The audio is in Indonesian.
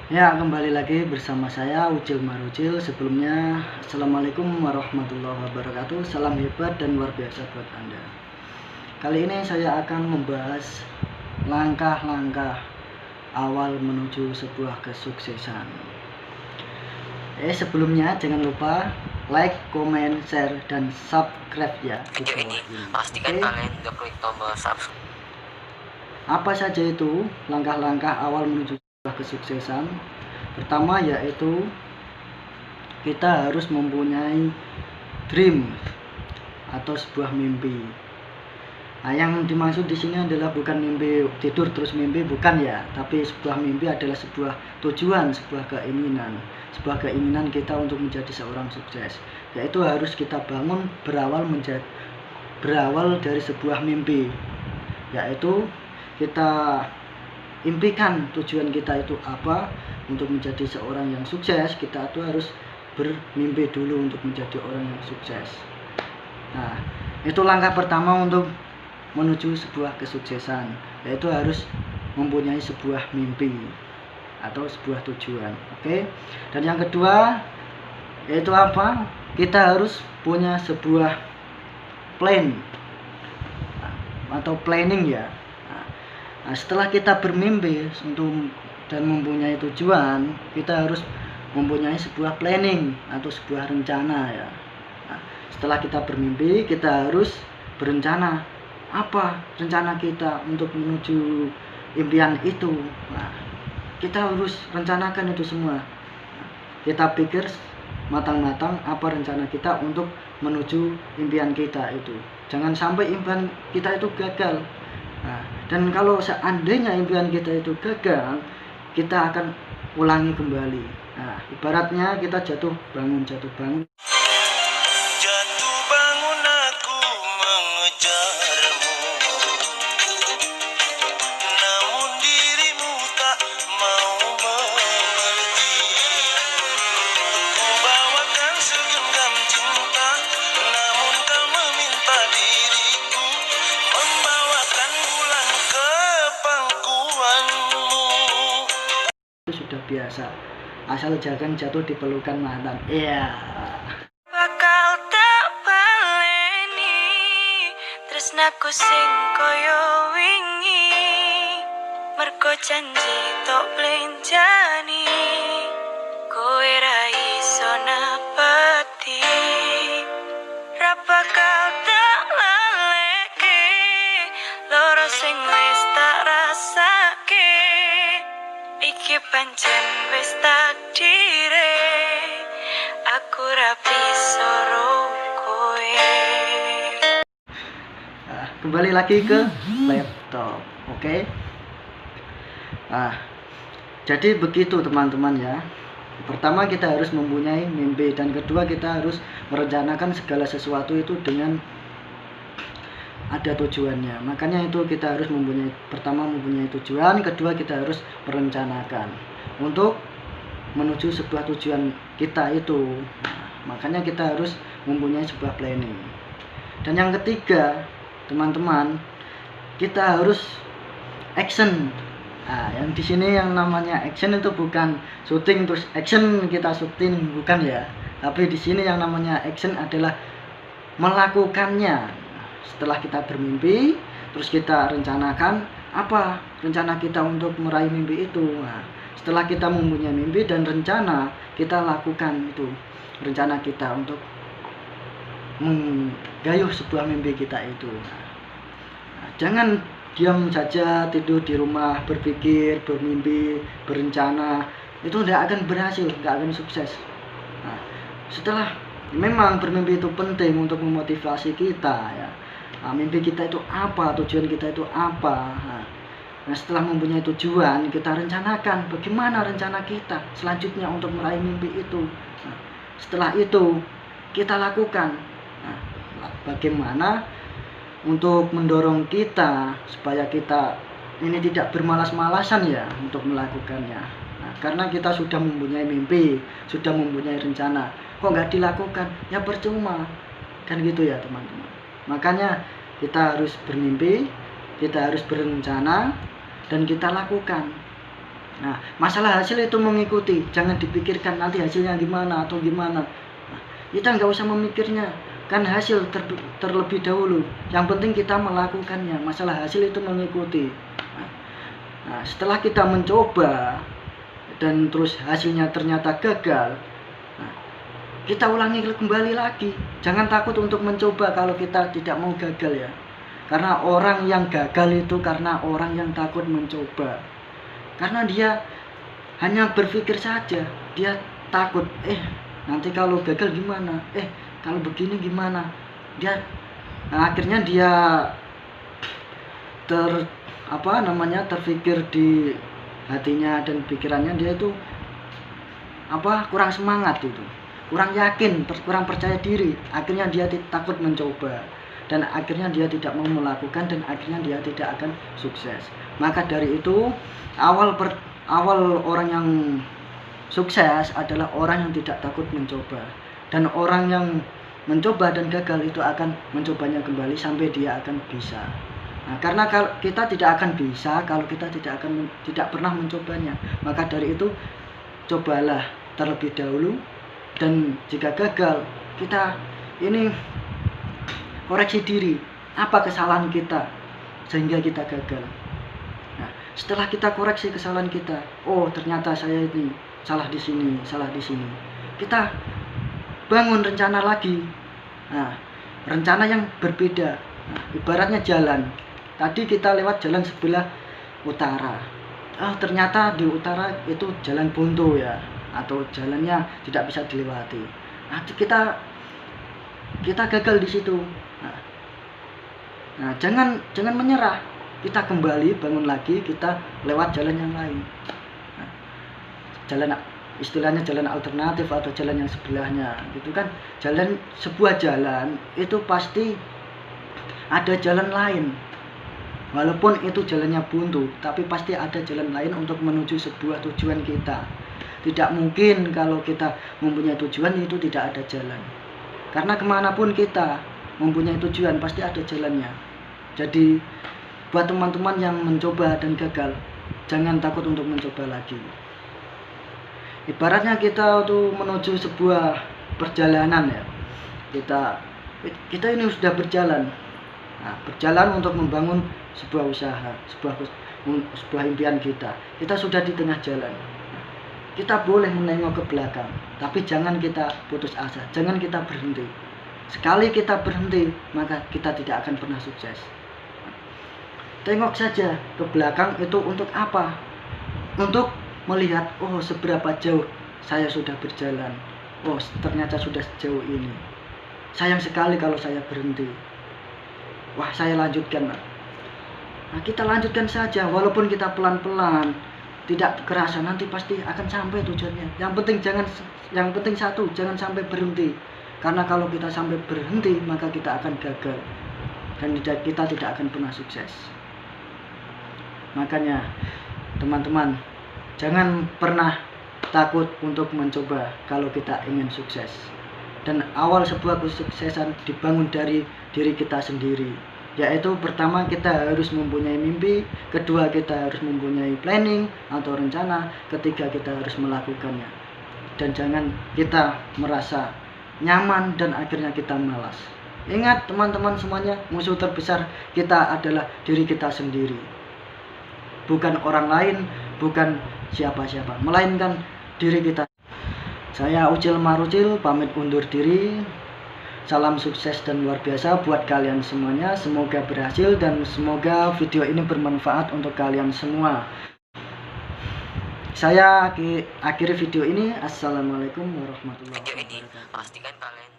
Ya, kembali lagi bersama saya Ucil Marucil. Sebelumnya, Assalamualaikum warahmatullahi wabarakatuh. Salam hebat dan luar biasa buat Anda. Kali ini saya akan membahas langkah-langkah awal menuju sebuah kesuksesan. Sebelumnya jangan lupa like, comment, share, dan subscribe ya. Video ini pastikan kalian udah klik tombol subscribe. Apa saja itu langkah-langkah awal menuju kesuksesan? Pertama yaitu kita harus mempunyai dream atau sebuah mimpi. Nah, yang dimaksud di sini adalah bukan mimpi tidur terus mimpi, bukan ya, tapi sebuah mimpi adalah sebuah tujuan, sebuah keinginan kita untuk menjadi seorang sukses. Yaitu harus kita bangun berawal dari sebuah mimpi, yaitu kita impikan tujuan kita itu apa. Untuk menjadi seorang yang sukses, kita tuh harus bermimpi dulu untuk menjadi orang yang sukses. Nah, itu langkah pertama untuk menuju sebuah kesuksesan, yaitu harus mempunyai sebuah mimpi atau sebuah tujuan. Oke. Dan yang kedua yaitu apa? Kita harus punya sebuah plan atau planning ya. Nah, setelah kita bermimpi dan mempunyai tujuan, kita harus mempunyai sebuah planning atau sebuah rencana ya. Nah, setelah kita bermimpi, kita harus berencana apa rencana kita untuk menuju impian itu. Nah, kita harus rencanakan itu semua. Nah, kita pikir matang-matang apa rencana kita untuk menuju impian kita itu. Jangan sampai impian kita itu gagal. Nah, dan kalau seandainya impian kita itu gagal, kita akan ulangi kembali. Nah, ibaratnya kita jatuh bangun. Jatuh bangun aku mengejarmu, namun dirimu tak mau mengerti. Ku bawakan segenggam cinta, namun kau meminta diriku membawakan bulan ke pangkuanmu. Itu sudah biasa, asal jangan jatuh di pelukan mantan. Iya. Bakal tak baleni tresnaku sing koyo wingi, mergo janji tok blenjani kowe ra iso nepeti. Ra bakal tak laleke loro sing wis tak rasake, iki pancen wis takdire, aku ra bisa ro kowe. Nah, kembali lagi ke laptop. Oke. Nah, jadi begitu teman-teman ya. Pertama kita harus mempunyai mimpi, dan kedua kita harus merencanakan segala sesuatu itu dengan ada tujuannya. Makanya itu kita harus pertama mempunyai tujuan, kedua kita harus merencanakan untuk menuju sebuah tujuan kita itu. Nah, makanya kita harus mempunyai sebuah planning. Dan yang ketiga, teman-teman, kita harus action. Nah, yang di sini yang namanya action itu bukan syuting terus action kita syuting, bukan ya. Tapi di sini yang namanya action adalah melakukannya. Setelah kita bermimpi, terus kita rencanakan apa rencana kita untuk meraih mimpi itu. Nah, setelah kita mempunyai mimpi dan rencana, kita lakukan itu rencana kita untuk menggayuh sebuah mimpi kita itu. Nah, jangan diam saja tidur di rumah berpikir, bermimpi, berencana, itu tidak akan berhasil, tidak akan sukses. Nah, setelah memang bermimpi itu penting untuk memotivasi kita ya. Nah, mimpi kita itu apa, tujuan kita itu apa. Nah, setelah mempunyai tujuan, kita rencanakan bagaimana rencana kita selanjutnya untuk meraih mimpi itu. Nah, setelah itu kita lakukan. Nah, bagaimana untuk mendorong kita supaya kita ini tidak bermalas-malasan ya untuk melakukannya. Nah, karena kita sudah mempunyai mimpi, sudah mempunyai rencana, kok nggak dilakukan, ya percuma kan gitu ya teman-teman. Makanya kita harus bermimpi, kita harus berencana, dan kita lakukan. Nah, masalah hasil itu mengikuti, jangan dipikirkan nanti hasilnya gimana atau gimana. Nah, kita nggak usah memikirnya, kan hasil terlebih dahulu. Yang penting kita melakukannya. Masalah hasil itu mengikuti. Nah, setelah kita mencoba dan terus hasilnya ternyata gagal, nah, kita ulangi kembali lagi. Jangan takut untuk mencoba kalau kita tidak mau gagal ya. Karena orang yang gagal itu karena orang yang takut mencoba. Karena dia hanya berpikir saja, dia takut, nanti kalau gagal gimana, kalau begini gimana. Akhirnya dia terpikir di hatinya dan pikirannya, dia itu kurang semangat itu, kurang yakin, kurang percaya diri. Akhirnya dia takut mencoba dan akhirnya dia tidak mau melakukan dan akhirnya dia tidak akan sukses. Maka dari itu awal orang yang sukses adalah orang yang tidak takut mencoba, dan orang yang mencoba dan gagal itu akan mencobanya kembali sampai dia akan bisa. Nah, karena kalau kita tidak akan bisa kalau kita tidak pernah mencobanya. Maka dari itu cobalah terlebih dahulu, dan jika gagal kita ini koreksi diri, apa kesalahan kita sehingga kita gagal. Nah, setelah kita koreksi kesalahan kita, ternyata saya ini salah di sini, kita bangun rencana lagi. Nah, rencana yang berbeda. Nah, ibaratnya jalan. Tadi kita lewat jalan sebelah utara. Ternyata di utara itu jalan buntu ya, atau jalannya tidak bisa dilewati. Nah, kita gagal di situ. Nah, jangan menyerah. Kita kembali, bangun lagi, kita lewat jalan yang lain. Nah, istilahnya jalan alternatif atau jalan yang sebelahnya, gitu kan. Sebuah jalan itu pasti ada jalan lain. Walaupun itu jalannya buntu, tapi pasti ada jalan lain untuk menuju sebuah tujuan kita. Tidak mungkin kalau kita mempunyai tujuan itu tidak ada jalan. Karena kemanapun kita mempunyai tujuan pasti ada jalannya. Jadi buat teman-teman yang mencoba dan gagal, jangan takut untuk mencoba lagi. Ibaratnya kita tuh menuju sebuah perjalanan ya. Kita ini sudah berjalan. Nah, berjalan untuk membangun sebuah usaha, sebuah impian kita. Kita sudah di tengah jalan. Kita boleh menengok ke belakang, tapi jangan kita putus asa, jangan kita berhenti. Sekali kita berhenti, maka kita tidak akan pernah sukses. Tengok saja ke belakang itu untuk apa? Untuk melihat, seberapa jauh saya sudah berjalan. Ternyata sudah sejauh ini. Sayang sekali kalau saya berhenti. Saya lanjutkan. Nah, kita lanjutkan saja, walaupun kita pelan-pelan, tidak kerasa, nanti pasti akan sampai tujuannya. Yang penting satu, jangan sampai berhenti. Karena kalau kita sampai berhenti, maka kita akan gagal dan kita tidak akan pernah sukses. Makanya teman-teman, jangan pernah takut untuk mencoba kalau kita ingin sukses. Dan awal sebuah kesuksesan dibangun dari diri kita sendiri, yaitu pertama kita harus mempunyai mimpi, kedua kita harus mempunyai planning atau rencana, ketiga kita harus melakukannya. Dan jangan kita merasa nyaman dan akhirnya kita malas. Ingat teman-teman semuanya, musuh terbesar kita adalah diri kita sendiri, bukan orang lain, bukan siapa-siapa, melainkan diri kita. Saya Ucil Marucil pamit undur diri. Salam sukses dan luar biasa buat kalian semuanya. Semoga berhasil dan semoga video ini bermanfaat untuk kalian semua. Saya akhiri video ini. Assalamualaikum warahmatullahi wabarakatuh. Video ini pastikan kalian